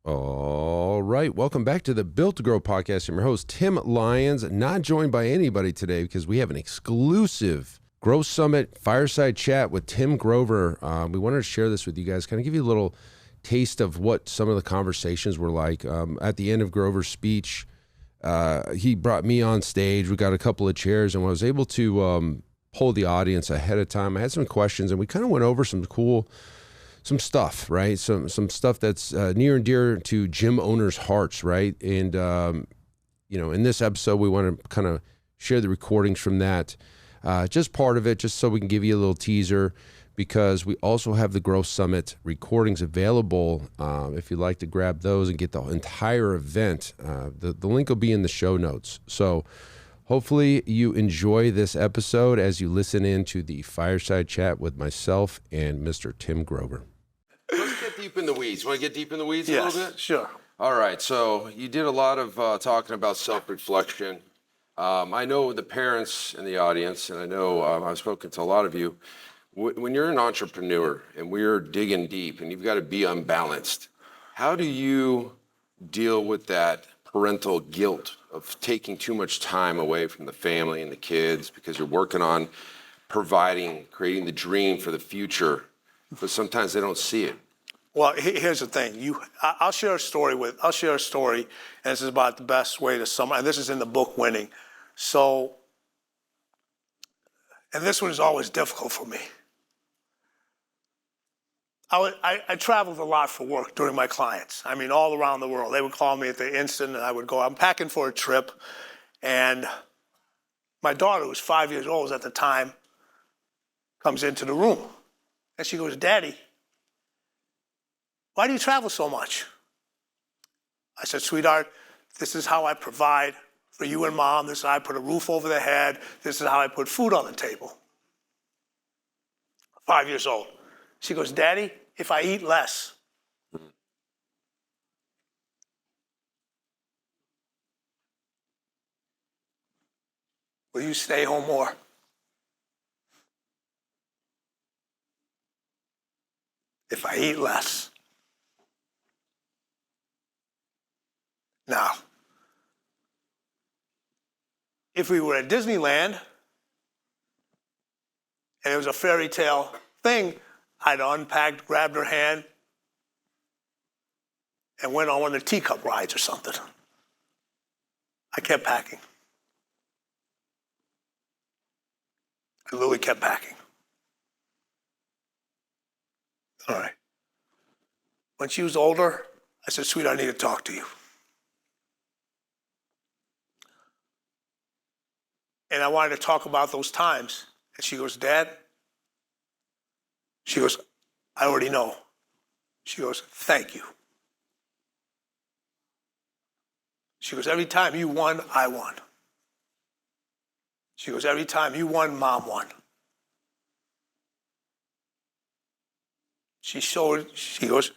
All right. Welcome back to the Built to Grow podcast. I'm your host, Tim Lyons, not joined by anybody today because we have an exclusive Growth Summit fireside chat with Tim Grover. We wanted to share this with you guys, kind of give you a little taste of what some of the conversations were like. At the end of Grover's speech, he brought me on stage. We got a couple of chairs, and I was able to poll the audience ahead of time. I had some questions, and we kind of went over some stuff, right? Some stuff that's near and dear to gym owners' hearts, right? And, in this episode, we want to kind of share the recordings from that. Just part of it, just so we can give you a little teaser, because we also have the Growth Summit recordings available. If you'd like to grab those and get the entire event, the link will be in the show notes. So hopefully you enjoy this episode as you listen into the fireside chat with myself and Mr. Tim Grover. Let's get deep in the weeds. Want to get deep in the weeds a little bit? Sure. All right. So you did a lot of talking about self-reflection. I know the parents in the audience, and I know I've spoken to a lot of you. When you're an entrepreneur and we're digging deep and you've got to be unbalanced, how do you deal with that parental guilt of taking too much time away from the family and the kids because you're working on providing, creating the dream for the future, but sometimes they don't see it? Well, here's the thing. I'll share a story, and this is about the best way to summarize. And this is in the book, Winning. So, and this one is always difficult for me. I traveled a lot for work during my clients. I mean, all around the world. They would call me at the instant, and I would go. I'm packing for a trip, and my daughter, who was 5 years old at the time, comes into the room, and she goes, "Daddy, why do you travel so much?" I said, "Sweetheart, this is how I provide for you and Mom. This is how I put a roof over their head. This is how I put food on the table." 5 years old. She goes, "Daddy, if I eat less, will you stay home more?" If I eat less. Now, if we were at Disneyland and it was a fairy tale thing, I'd unpacked, grabbed her hand, and went on one of the teacup rides or something. I kept packing. I literally kept packing. All right. When she was older, I said, "Sweetheart, I need to talk to you." And I wanted to talk about those times. And she goes, "Dad," she goes, "I already know." She goes, "Thank you." She goes, "Every time you won, I won." She goes, "Every time you won, Mom won." She goes,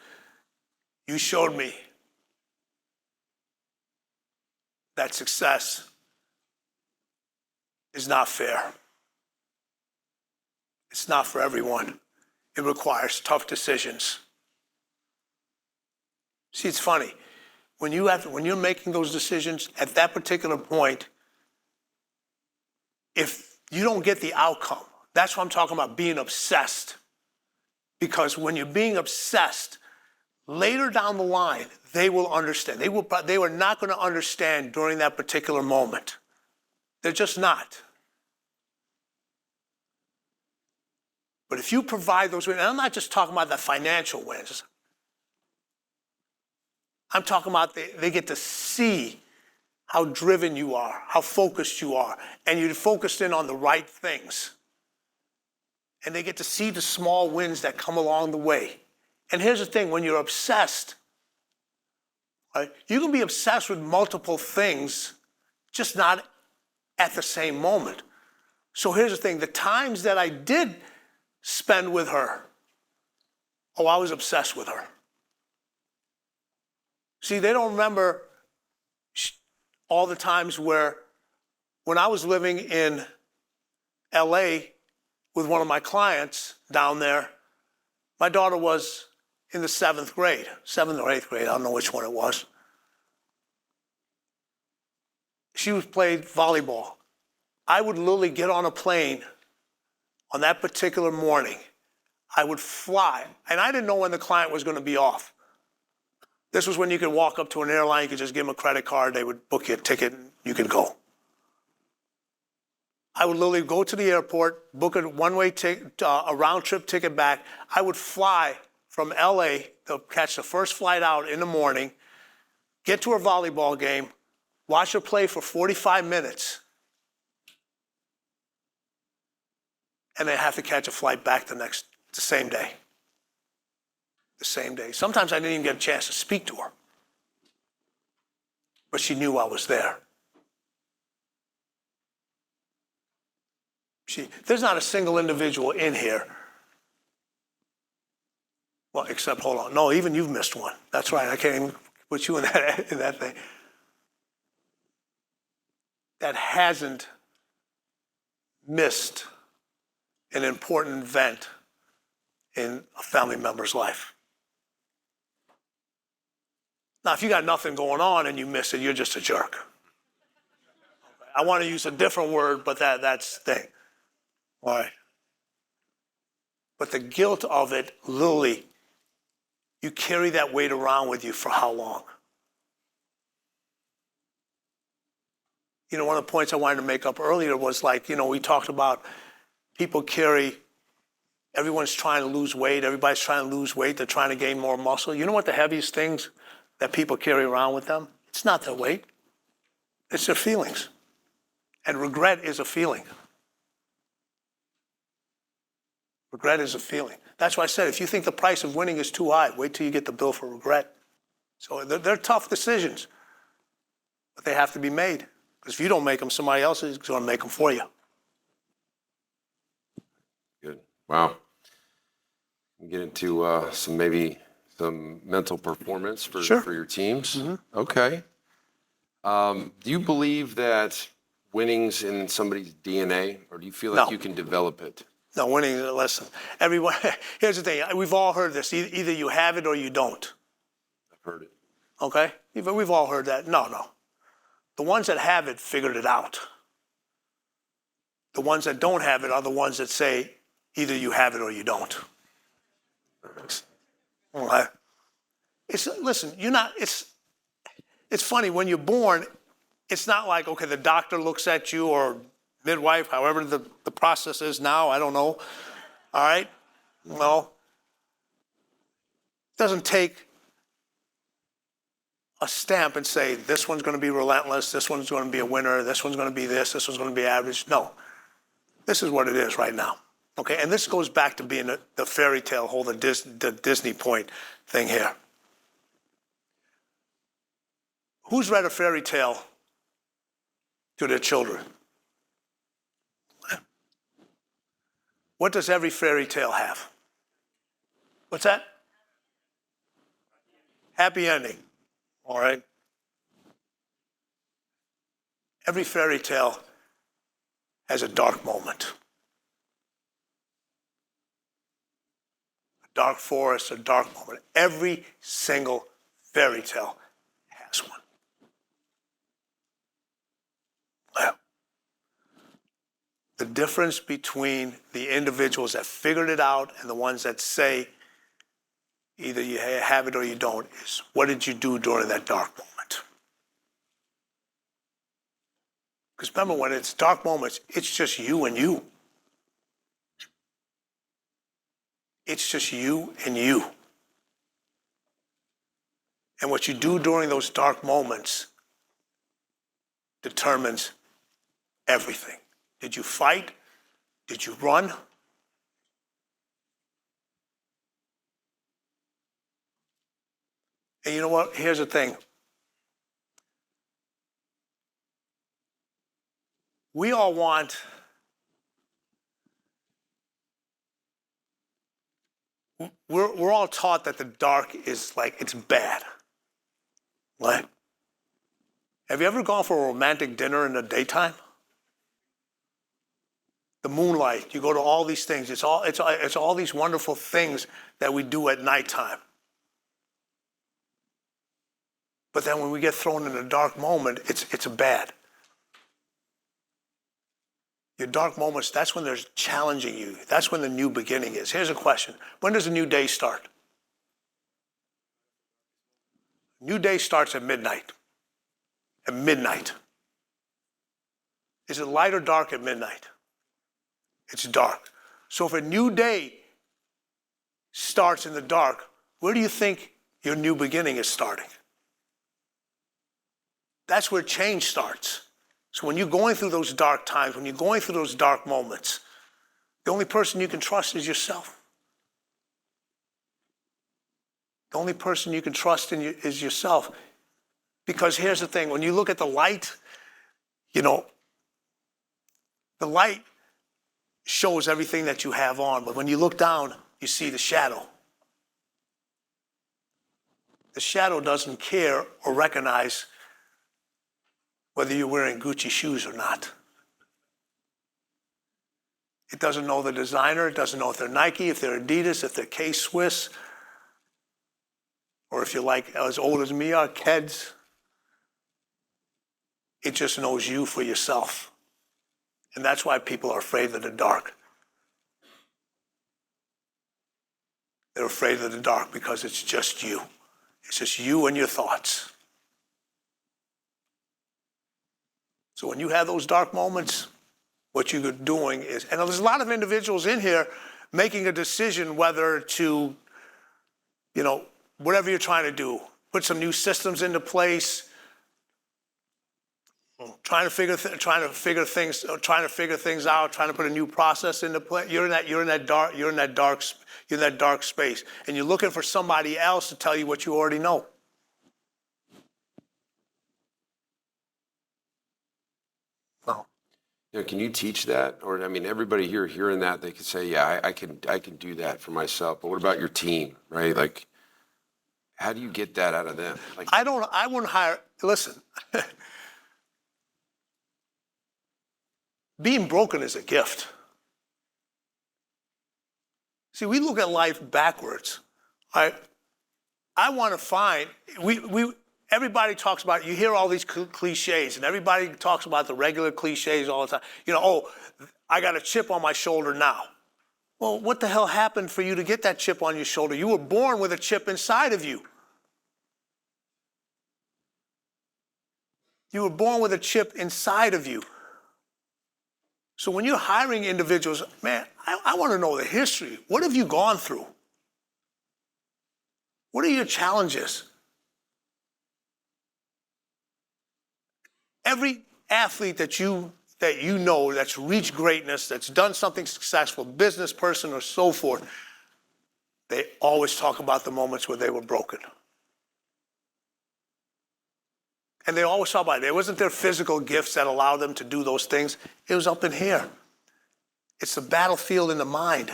"You showed me that success is not fair. It's not for everyone. It requires tough decisions." See, it's funny. When you're making those decisions at that particular point, if you don't get the outcome, that's what I'm talking about, being obsessed. Because when you're being obsessed, later down the line, they will understand. They were not going to understand during that particular moment. They're just not. But if you provide those wins, and I'm not just talking about the financial wins, I'm talking about they get to see how driven you are, how focused you are, and you're focused in on the right things. And they get to see the small wins that come along the way. And here's the thing, when you're obsessed, right, you can be obsessed with multiple things, just not at the same moment. So here's the thing, the times that I did spend with her, I was obsessed with her. See, they don't remember all the times where, when I was living in LA with one of my clients down there, my daughter was in the 7th grade, 7th or 8th grade, I don't know which one it was. She played volleyball. I would literally get on a plane on that particular morning. I would fly, and I didn't know when the client was going to be off. This was when you could walk up to an airline, you could just give them a credit card, they would book you a ticket, and you could go. I would literally go to the airport, book a one-way ticket, a round-trip ticket back. I would fly from LA to catch the first flight out in the morning, get to a volleyball game, watch her play for 45 minutes, and then have to catch a flight back the same day. The same day. Sometimes I didn't even get a chance to speak to her, but she knew I was there. There's not a single individual in here. Well, except, hold on. No, even you've missed one. That's right. I can't even put you in that thing. That hasn't missed an important event in a family member's life. Now, if you got nothing going on and you miss it, you're just a jerk. I want to use a different word, but that's the thing. All right. But the guilt of it, literally, you carry that weight around with you for how long? You know, one of the points I wanted to make up earlier was like, you know, we talked about people everyone's trying to lose weight. Everybody's trying to lose weight. They're trying to gain more muscle. You know what the heaviest things that people carry around with them? It's not their weight. It's their feelings. And regret is a feeling. Regret is a feeling. That's why I said, if you think the price of winning is too high, wait till you get the bill for regret. So they're tough decisions, but they have to be made. Because if you don't make them, somebody else is going to make them for you. Good. Wow. We get into some mental performance for your teams. Mm-hmm. Okay. Do you believe that winning's in somebody's DNA, or do you feel like you can develop it? No, winning, listen, everyone, here's the thing. We've all heard this. Either you have it or you don't. I've heard it. Okay? We've all heard that. No. The ones that have it figured it out. The ones that don't have it are the ones that say, either you have it or you don't. Okay? Listen, it's funny, when you're born, it's not like, okay, the doctor looks at you or midwife, however the process is now, I don't know. All right? Well, it doesn't take a stamp and say, this one's going to be relentless, this one's going to be a winner, this one's going to be this one's going to be average. No. This is what it is right now. Okay? And this goes back to being the fairy tale, the Disney point thing here. Who's read a fairy tale to their children? What does every fairy tale have? What's that? Happy ending. All right? Every fairy tale has a dark moment. A dark forest, a dark moment. Every single fairy tale has one. Well, the difference between the individuals that figured it out and the ones that say either you have it or you don't is, what did you do during that dark moment? Because remember, when it's dark moments, it's just you and you. It's just you and you. And what you do during those dark moments determines everything. Did you fight? Did you run? And you know what? Here's the thing. We all want we're all taught that the dark is like, it's bad. Right? Have you ever gone for a romantic dinner in the daytime? The moonlight, you go to all these things. It's all these wonderful things that we do at nighttime. But then when we get thrown in a dark moment, it's a bad. Your dark moments, that's when they're challenging you. That's when the new beginning is. Here's a question. When does a new day start? New day starts at midnight. At midnight. Is it light or dark at midnight? It's dark. So if a new day starts in the dark, where do you think your new beginning is starting? That's where change starts. So when you're going through those dark times, when you're going through those dark moments, the only person you can trust is yourself. The only person you can trust is yourself. Because here's the thing, when you look at the light, the light shows everything that you have on, but when you look down, you see the shadow. The shadow doesn't care or recognize whether you're wearing Gucci shoes or not. It doesn't know the designer. It doesn't know if they're Nike, if they're Adidas, if they're K-Swiss, or if you're like as old as me are, Keds. It just knows you for yourself. And that's why people are afraid of the dark. They're afraid of the dark because it's just you. It's just you and your thoughts. So when you have those dark moments, what you're doing is, and there's a lot of individuals in here making a decision whether to, whatever you're trying to do, put some new systems into place, trying to figure things out, trying to put a new process into play. You're in that dark space, and you're looking for somebody else to tell you what you already know. No. Can you teach that? Or everybody here hearing that, they could say, yeah, I can do that for myself. But what about your team, right? Like, how do you get that out of them? Like, I wouldn't hire. Listen. Being broken is a gift. See, we look at life backwards. I want to find, everybody talks about, you hear all these cliches, and everybody talks about the regular cliches all the time. I got a chip on my shoulder now. Well, what the hell happened for you to get that chip on your shoulder? You were born with a chip inside of you. You were born with a chip inside of you. So when you're hiring individuals, man, I want to know the history. What have you gone through? What are your challenges? Every athlete that you know that's reached greatness, that's done something successful, business person or so forth, they always talk about the moments where they were broken. And they always talk about it. It wasn't their physical gifts that allowed them to do those things. It was up in here. It's the battlefield in the mind.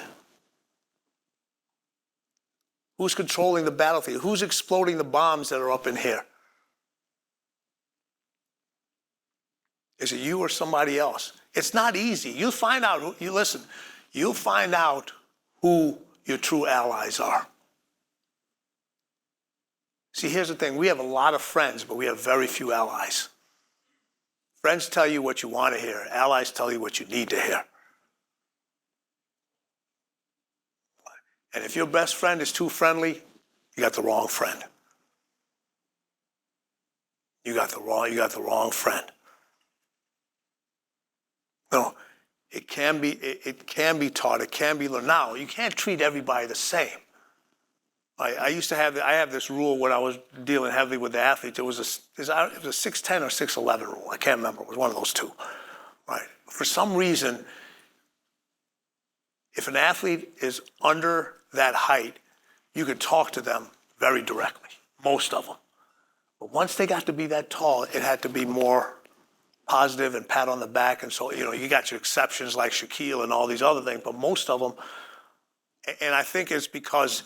Who's controlling the battlefield? Who's exploding the bombs that are up in here? Is it you or somebody else? It's not easy. You'll find out, you'll find out who your true allies are. See, here's the thing. We have a lot of friends, but we have very few allies. Friends tell you what you want to hear. Allies tell you what you need to hear. And if your best friend is too friendly, you got the wrong friend. You got the wrong friend. No, it can be taught, it can be learned. Now, you can't treat everybody the same. I have this rule when I was dealing heavily with the athletes. It was a 6'10" or 6'11" rule. I can't remember. It was one of those two. Right. For some reason, if an athlete is under that height, you could talk to them very directly, most of them. But once they got to be that tall, it had to be more positive and pat on the back. And so, you got your exceptions like Shaquille and all these other things, but most of them, and I think it's because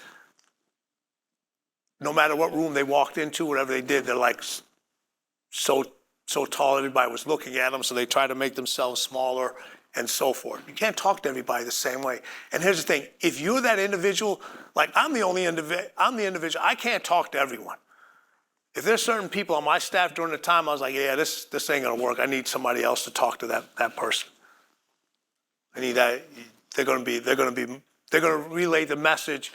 no matter what room they walked into, whatever they did, they're like so tall, everybody was looking at them, so they try to make themselves smaller and so forth. You can't talk to everybody the same way. And here's the thing, if you're that individual, like I'm the individual, I can't talk to everyone. If there's certain people on my staff during the time, I was like, yeah, this ain't gonna work. I need somebody else to talk to that person. I need that. They're gonna relay the message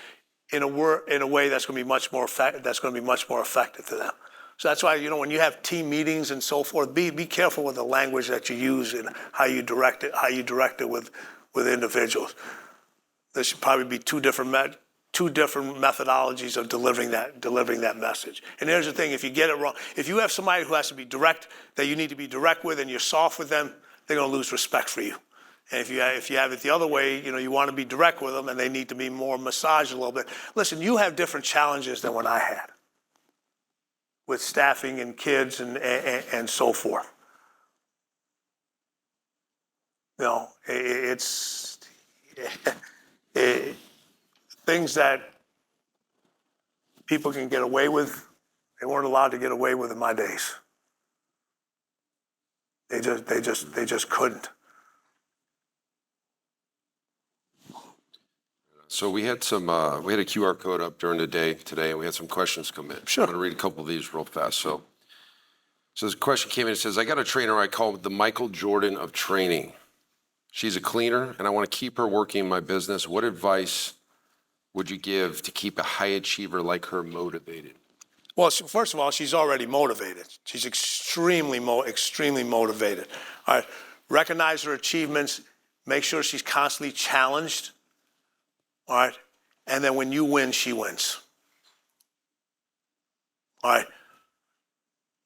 in a way that's gonna be much more effective to them. So that's why, when you have team meetings and so forth, be careful with the language that you use and how you direct it with individuals. There should probably be two different methodologies of delivering that message. And here's the thing: if you get it wrong, if you have somebody who has to be direct, that you need to be direct with, and you're soft with them, they're going to lose respect for you. And if you have it the other way, you want to be direct with them, and they need to be more massaged a little bit. Listen, you have different challenges than what I had with staffing and kids and so forth. It's things that people can get away with, they weren't allowed to get away with in my days. They just couldn't. So we had a QR code up during the day today, and we had some questions come in. Sure. I'm going to read a couple of these real fast. So this question came in. It says, I got a trainer I call the Michael Jordan of training. She's a cleaner, and I want to keep her working in my business. What advice would you give to keep a high achiever like her motivated? Well, first of all, she's already motivated. She's extremely motivated. All right, recognize her achievements. Make sure she's constantly challenged. All right, and then when you win, she wins. All right,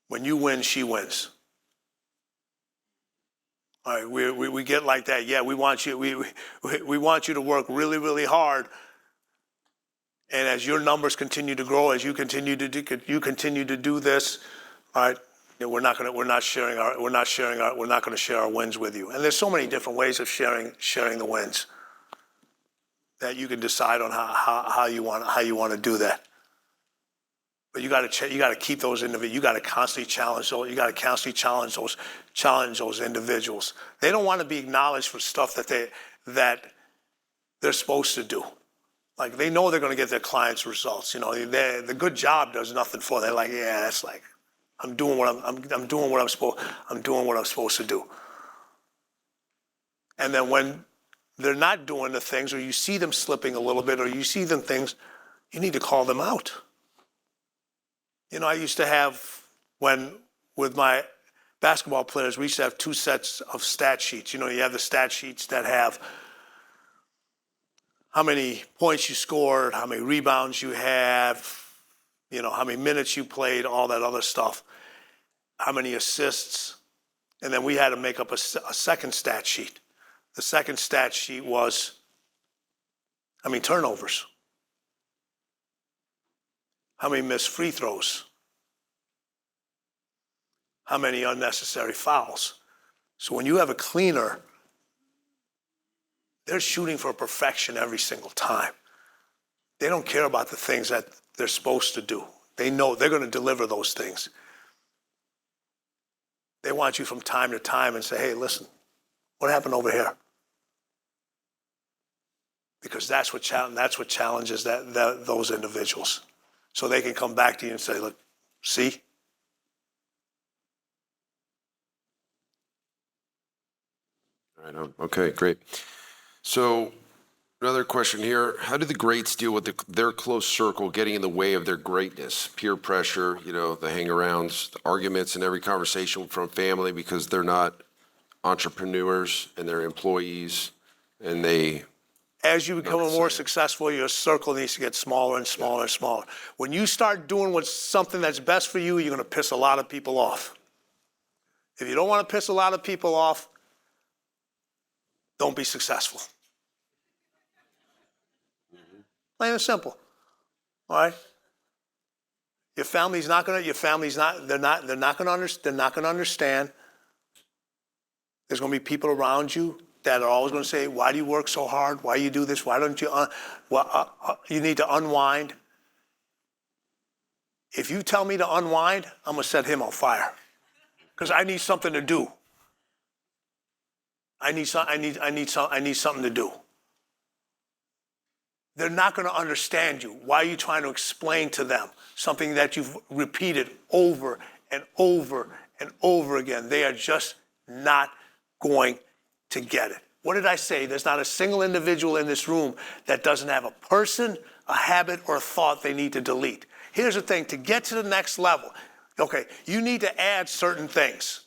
when you win, she wins. All right, we get like that. Yeah, we want you. We want you to work really, really hard. And as your numbers continue to grow, as you continue to do this, all right, we're not going to share our wins with you. And there's so many different ways of sharing the wins that you can decide on how you want to do that. But you got to keep those individuals. You got to constantly challenge those. You got to constantly challenge those individuals. They don't want to be acknowledged for stuff that they're supposed to do. Like, they know they're going to get their clients' results. The good job does nothing for them. They're like, yeah, that's like, I'm doing what I'm supposed to do. And then when they're not doing the things, or you see them slipping a little bit, or you see them things, you need to call them out. I used to have, with my basketball players, we used to have two sets of stat sheets. You have the stat sheets that have how many points you scored, how many rebounds you have, how many minutes you played, all that other stuff, how many assists. And then we had to make up a second stat sheet. The second stat sheet was how many turnovers, how many missed free throws, how many unnecessary fouls. So when you have a cleaner, they're shooting for perfection every single time. They don't care about the things that they're supposed to do. They know they're going to deliver those things. They want you from time to time and say, hey, listen, what happened over here? Because that's what challenges those individuals. So they can come back to you and say, look, see? Right on. Okay, great. So another question here. How do the greats deal with their close circle getting in the way of their greatness? Peer pressure, the hang-arounds, the arguments in every conversation from family because they're not entrepreneurs and they're employees, and they... As you become more successful, your circle needs to get smaller and smaller and smaller. When you start doing something that's best for you, you're going to piss a lot of people off. If you don't want to piss a lot of people off, don't be successful. Plain and simple. All right? They're not going to understand. There's going to be people around you that are always going to say, why do you work so hard? Why do you do this? Why don't you, you need to unwind. If you tell me to unwind, I'm going to set him on fire because I need something to do. I need something to do. they're not going to understand you. Why are you trying to explain to them something that you've repeated over and over and over again? They are just not going to get it. What did I say? There's not a single individual in this room that doesn't have a person, a habit, or a thought they need to delete. Here's the thing, to get to the next level, okay, you need to add certain things.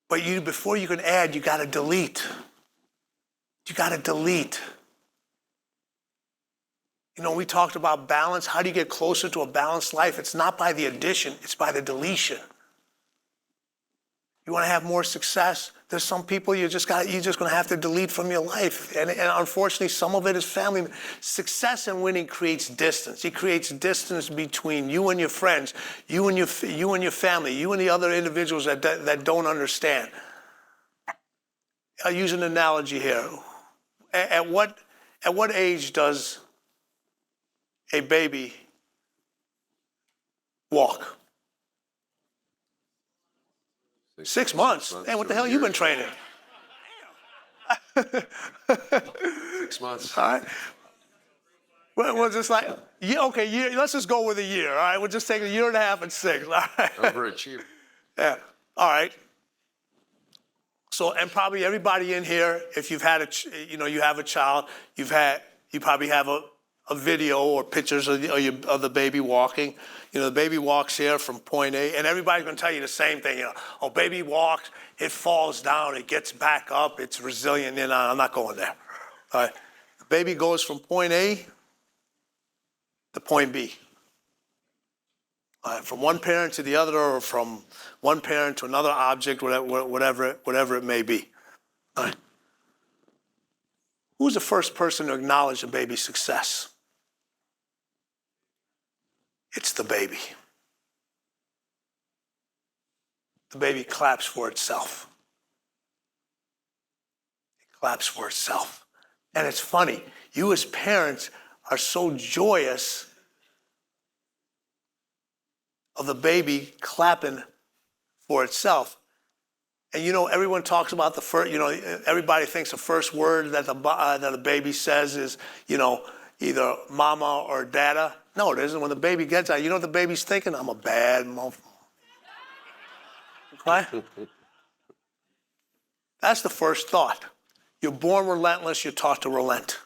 But before you can add, you got to delete. You got to delete. You know, we talked about balance. How do you get closer to a balanced life? It's not by the addition, it's by the deletion. You want to have more success? There's some people you're just going to have to delete from your life. And unfortunately, some of it is family. Success and winning creates distance. It creates distance between you and your friends, you and your family, you and the other individuals that don't understand. I'll use an analogy here. At what age does a baby walk? 6 months. Man, what the hell you been training? 6 months. All right. Well, just like, let's just go with a year, all right? We'll just take a year and a half and 6, all right? Overachieve. Yeah, all right. So, and probably everybody in here, if you've had you have a child, you probably have a video or pictures of the baby walking. You know, the baby walks here from point A, and everybody's going to tell you the same thing. You know, oh, baby walks, it falls down, it gets back up, it's resilient. You know, I'm not going there. All right. The baby goes from point A to point B. From one parent to the other, or from one parent to another object, whatever it may be. All right. Who's the first person to acknowledge the baby's success? It's the baby. The baby claps for itself. It claps for itself. And it's funny, you as parents are so joyous of the baby clapping for itself. And you know, everyone talks about the first, you know, everybody thinks the first word that the baby says is, you know, either mama or dada. No, it isn't. When the baby gets out, you know what the baby's thinking? I'm a bad motherfucker. Okay? That's the first thought. You're born relentless, you're taught to relent.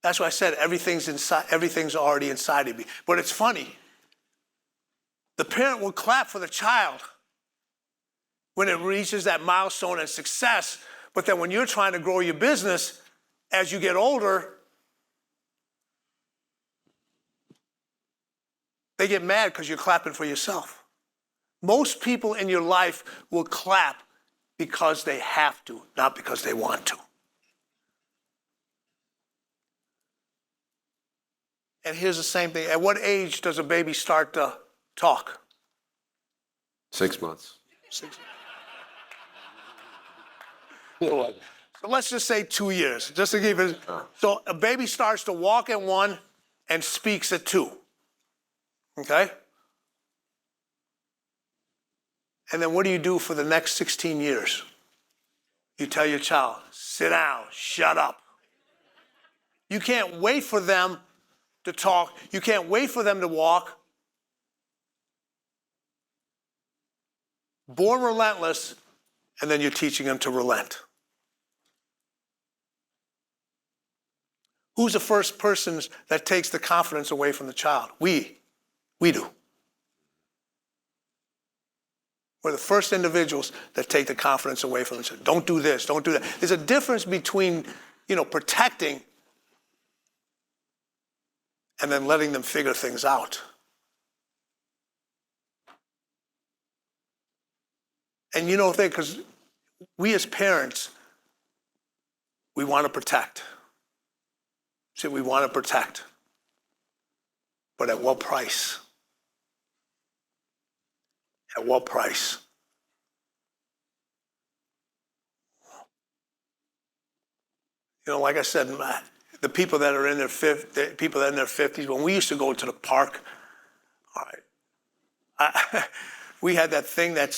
That's why I said everything's already inside of me. But it's funny. The parent will clap for the child when it reaches that milestone and success. But then when you're trying to grow your business, as you get older, they get mad because you're clapping for yourself. Most people in your life will clap because they have to, not because they want to. And here's the same thing. At what age does a baby start to talk? 6 months. 6 months. So let's just say 2 years, just to give it. So a baby starts to walk at 1 and speaks at 2. Okay? And then what do you do for the next 16 years? You tell your child, sit down, shut up. You can't wait for them to talk. You can't wait for them to walk. Born relentless, and then you're teaching them to relent. Who's the first person that takes the confidence away from the child? We do. We're the first individuals that take the confidence away from the child. Don't do this, don't do that. There's a difference between, protecting and then letting them figure things out. And because we as parents, we want to protect. See, we want to protect. But at what price? At what price? Like I said, the people that are in their 50s, when we used to go to the park, all right, we had that thing that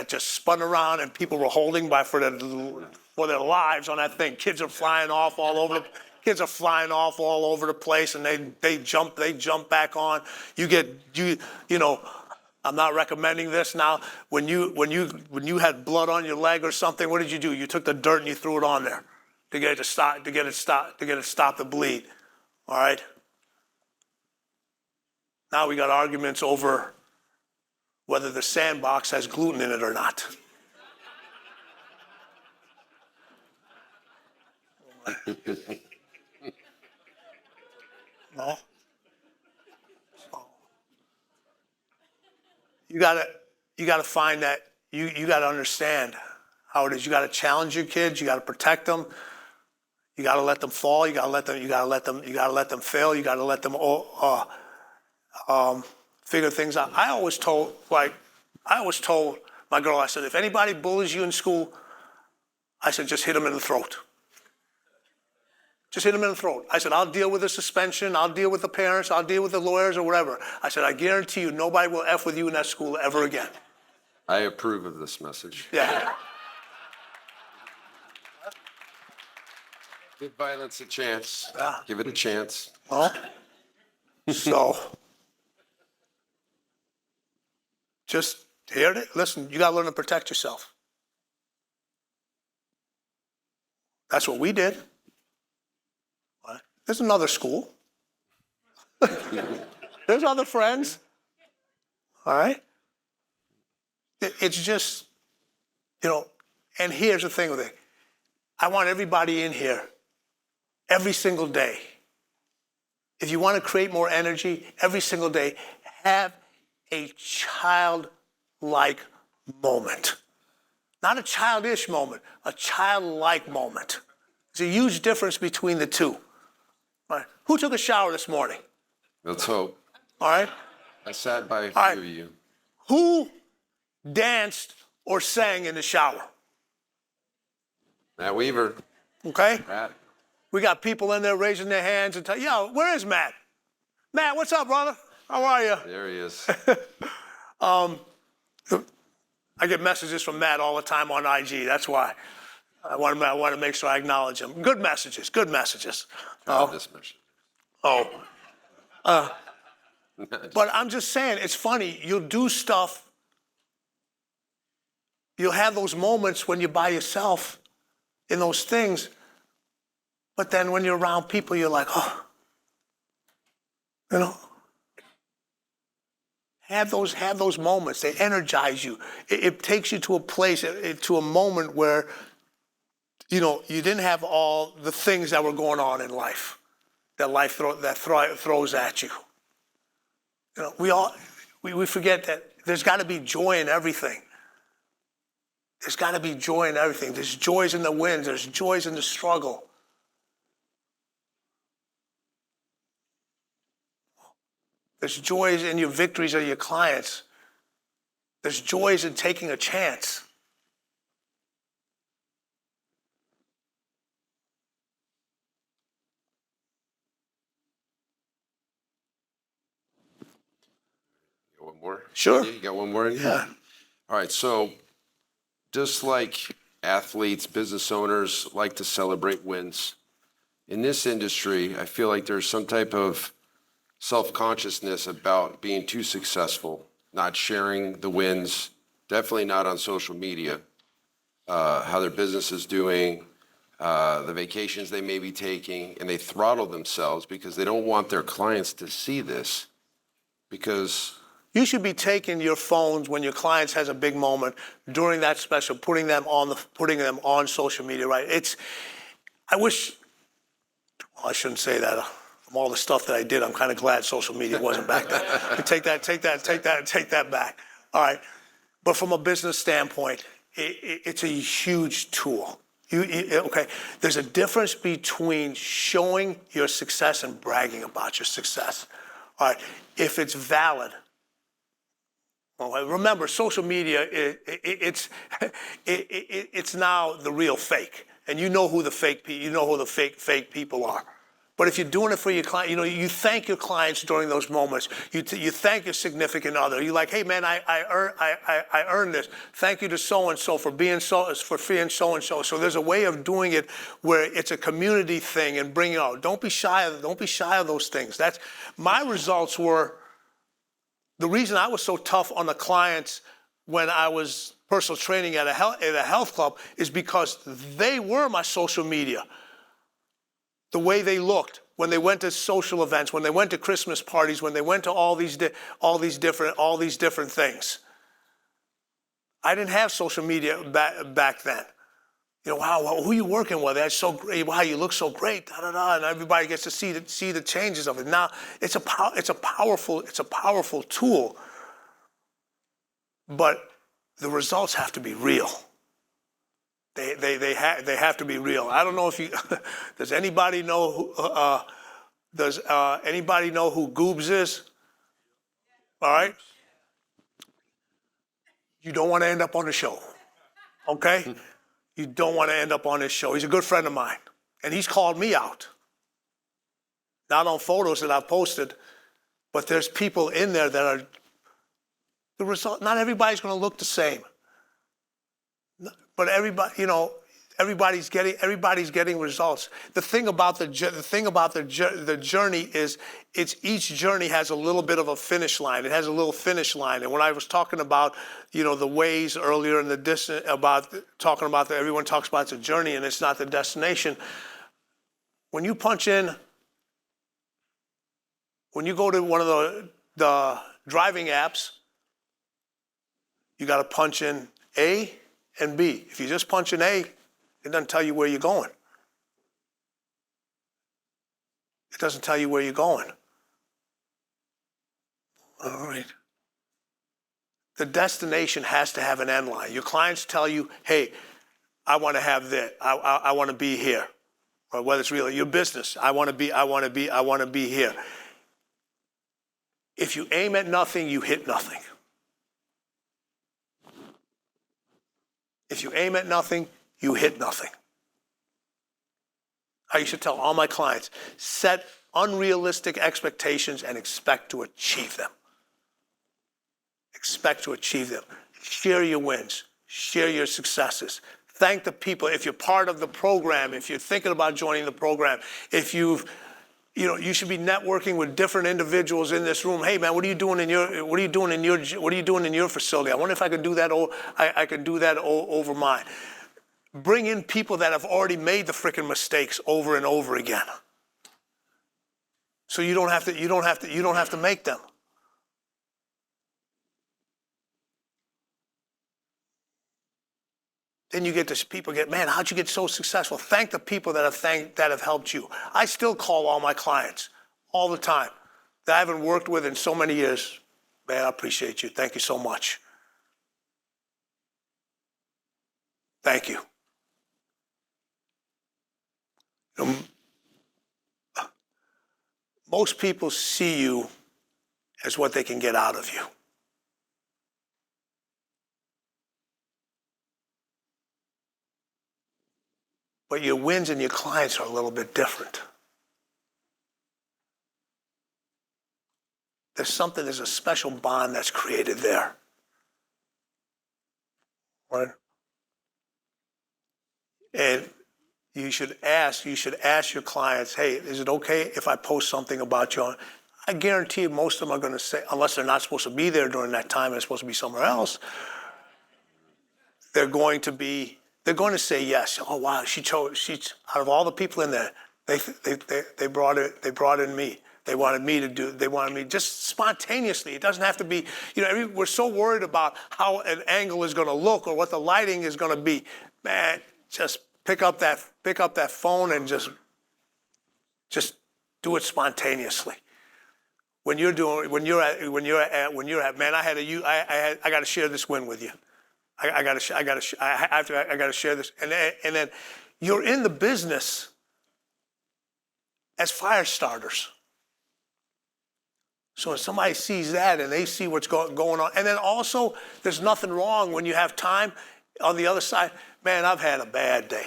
just spun around and people were holding for their lives on that thing. Kids are flying off all over the place, and they jump back on. You know. I'm not recommending this now. When you had blood on your leg or something, what did you do? You took the dirt and you threw it on there to get it to stop the bleed. All right. Now we got arguments over whether the sandbox has gluten in it or not. No. You gotta find that. You gotta understand how it is. You gotta challenge your kids. You gotta protect them. You gotta let them fall. You gotta let them fail. You gotta let them figure things out. I always told my girl, I said, if anybody bullies you in school, I said, just hit them in the throat. Just hit them in the throat. I said, I'll deal with the suspension. I'll deal with the parents. I'll deal with the lawyers or whatever. I said, I guarantee you nobody will F with you in that school ever again. I approve of this message. Yeah. Give violence a chance. Yeah. Give it a chance. Well, so just hear it. Listen, you got to learn to protect yourself. That's what we did. There's another school. There's other friends. All right? It's just, and here's the thing with it. I want everybody in here every single day. If you want to create more energy, every single day, have a childlike moment. Not a childish moment, a childlike moment. There's a huge difference between the two. All right. Who took a shower this morning? Let's hope. All right. I sat by a few of you. Who danced or sang in the shower? Matt Weaver. Okay. Matt. We got people in there raising their hands and yo, where is Matt? Matt, what's up, brother? How are you? There he is. I get messages from Matt all the time on IG. That's why. I want to make sure I acknowledge him. Good messages. This mission. But I'm just saying, it's funny. You'll do stuff. You'll have those moments when you're by yourself in those things. But then when you're around people, you're like, Have those moments. They energize you. It takes you to a place, to a moment where you didn't have all the things that were going on in life, that life throws at you. We forget that there's got to be joy in everything. There's got to be joy in everything. There's joys in the wins. There's joys in the struggle. There's joys in your victories of your clients. There's joys in taking a chance. One more? Sure. Yeah, you got one more in? Yeah. All right, so just like athletes, business owners like to celebrate wins, in this industry, I feel like there's some type of self-consciousness about being too successful, not sharing the wins, definitely not on social media, how their business is doing, the vacations they may be taking, and they throttle themselves because they don't want their clients to see this because... You should be taking your phones when your clients has a big moment during that special, putting them on social media, right? I shouldn't say that. From all the stuff that I did, I'm kind of glad social media wasn't back then. Take that back. All right. But from a business standpoint, it's a huge tool. Okay. There's a difference between showing your success and bragging about your success. All right. If it's valid. Well, remember, social media, it's now the real fake. And you know who the fake people are. But if you're doing it for your client, you thank your clients during those moments. You thank your significant other. You're like, hey man, I earned this. Thank you to so and so for being so and so. So there's a way of doing it where it's a community thing and bringing out. Don't be shy of those things. That's my results were. The reason I was so tough on the clients when I was personal training at a health club is because they were my social media. The way they looked when they went to social events, when they went to Christmas parties, when they went to all these different things. I didn't have social media back then. Wow, who are you working with? That's so great. Wow, you look so great. Da, da, da, and everybody gets to see the changes of it. Now it's a powerful tool, but the results have to be real. They have to be real. I don't know if you does anybody know who Goobs is? All right. You don't want to end up on the show, okay? You don't want to end up on this show. He's a good friend of mine, and he's called me out. Not on photos that I've posted, but there's people in there that are the result. Not everybody's going to look the same. But everybody's getting results. The thing about the journey is each journey has a little bit of a finish line. It has a little finish line. And when I was talking about the ways earlier in the distance everyone talks about the journey and it's not the destination. When you punch in, when you go to one of the driving apps, you got to punch in A and B. If you just punch in A, it doesn't tell you where you're going. It doesn't tell you where you're going. All right. The destination has to have an end line. Your clients tell you, hey, I want to have this. I want to be here. Or whether it's really your business, I want to be here. If you aim at nothing, you hit nothing. If you aim at nothing, you hit nothing. I used to tell all my clients, set unrealistic expectations and expect to achieve them. Expect to achieve them. Share your wins. Share your successes. Thank the people. If you're part of the program, if you're thinking about joining the program, if you should be networking with different individuals in this room. Hey man, what are you doing in your facility? I wonder if I could do that. I could do that over mine. Bring in people that have already made the freaking mistakes over and over again. So you don't have to make them. Then you get this people man, how'd you get so successful? Thank the people that have helped you. I still call all my clients all the time that I haven't worked with in so many years. Man, I appreciate you. Thank you so much. Thank you. Most people see you as what they can get out of you. But your wins and your clients are a little bit different. There's a special bond that's created there. Right? And you should ask your clients, hey, is it okay if I post something about you? I guarantee you most of them are going to say, unless they're not supposed to be there during that time and they're supposed to be somewhere else, they're going to say yes. Oh wow, she's out of all the people in there, they brought in me. They wanted me just spontaneously. It doesn't have to be, we're so worried about how an angle is going to look or what the lighting is going to be. Man, just pick up that phone and just do it spontaneously. When you're at, man, I got to share this win with you. I got to share this, and then you're in the business as fire starters. So when somebody sees that and they see what's going on, and then also there's nothing wrong when you have time on the other side. Man, I've had a bad day.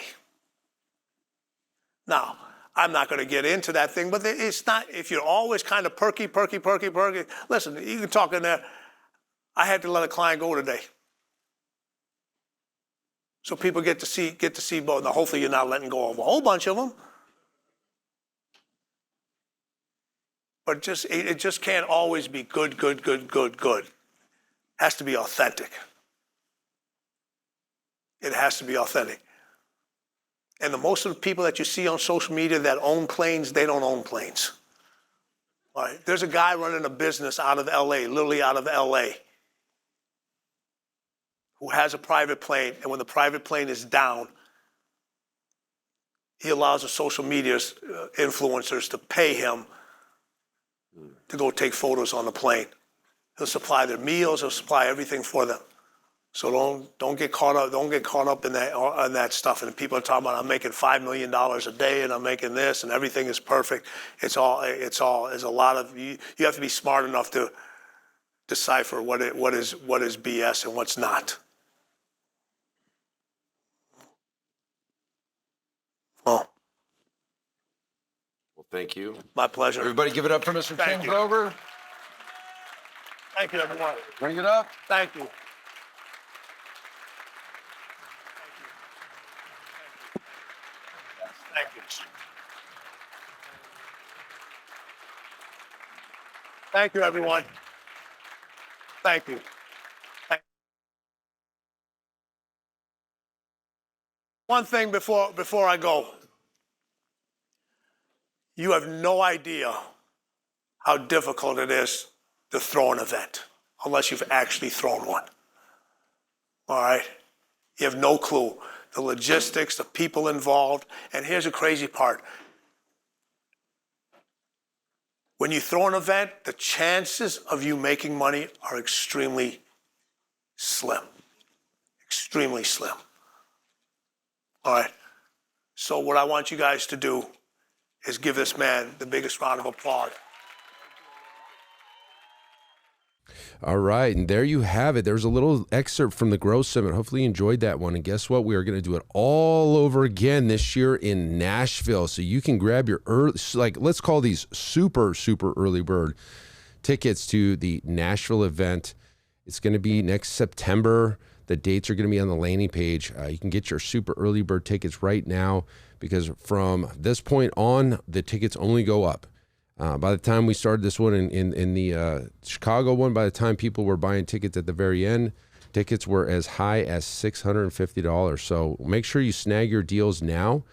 Now, I'm not going to get into that thing, but it's not, if you're always kind of perky, listen, you can talk in there. I had to let a client go today. So people get to see both. Now, hopefully you're not letting go of a whole bunch of them. But it just can't always be good. It has to be authentic. It has to be authentic. And most of the people that you see on social media that own planes, they don't own planes. All right? There's a guy running a business out of LA, literally out of LA, who has a private plane, and when the private plane is down, he allows the social media influencers to pay him to go take photos on the plane. He'll supply their meals, he'll supply everything for them. So don't get caught up in that stuff. And people are talking about, I'm making $5 million a day and I'm making this and everything is perfect. It's a lot of, you have to be smart enough to decipher what is BS and what's not. Oh. Well, thank you. My pleasure. Everybody give it up for Mr. Tim Grover. Thank you, everyone. Bring it up. Thank you. Thank you. Thank you, everyone. Thank you. One thing before I go. You have no idea how difficult it is to throw an event unless you've actually thrown one. All right? You have no clue. The logistics, the people involved, and here's the crazy part. When you throw an event, the chances of you making money are extremely slim. Extremely slim. All right? So what I want you guys to do is give this man the biggest round of applause. All right, and there you have it. There's a little excerpt from the Growth Summit. Hopefully you enjoyed that one. And guess what? We are going to do it all over again this year in Nashville. So you can grab your let's call these super early bird tickets to the Nashville event. It's going to be next September. The dates are going to be on the landing page. You can get your super early bird tickets right now because from this point on, the tickets only go up. By the time we started this one in the Chicago one, by the time people were buying tickets at the very end, tickets were as high as $650. So make sure you snag your deals now.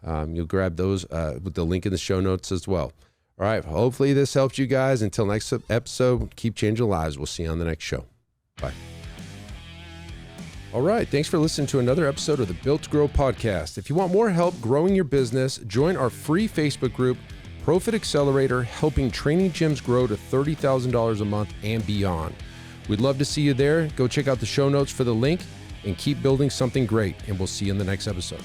You'll grab those with the link in the show notes as well. All right, hopefully this helps you guys. Until next episode, keep changing lives. We'll see you on the next show. Bye. All right, thanks for listening to another episode of the Built to Grow podcast. If you want more help growing your business, join our free Facebook group, Profit Accelerator, helping training gyms grow to $30,000 a month and beyond. We'd love to see you there. Go check out the show notes for the link and keep building something great, and we'll see you in the next episode.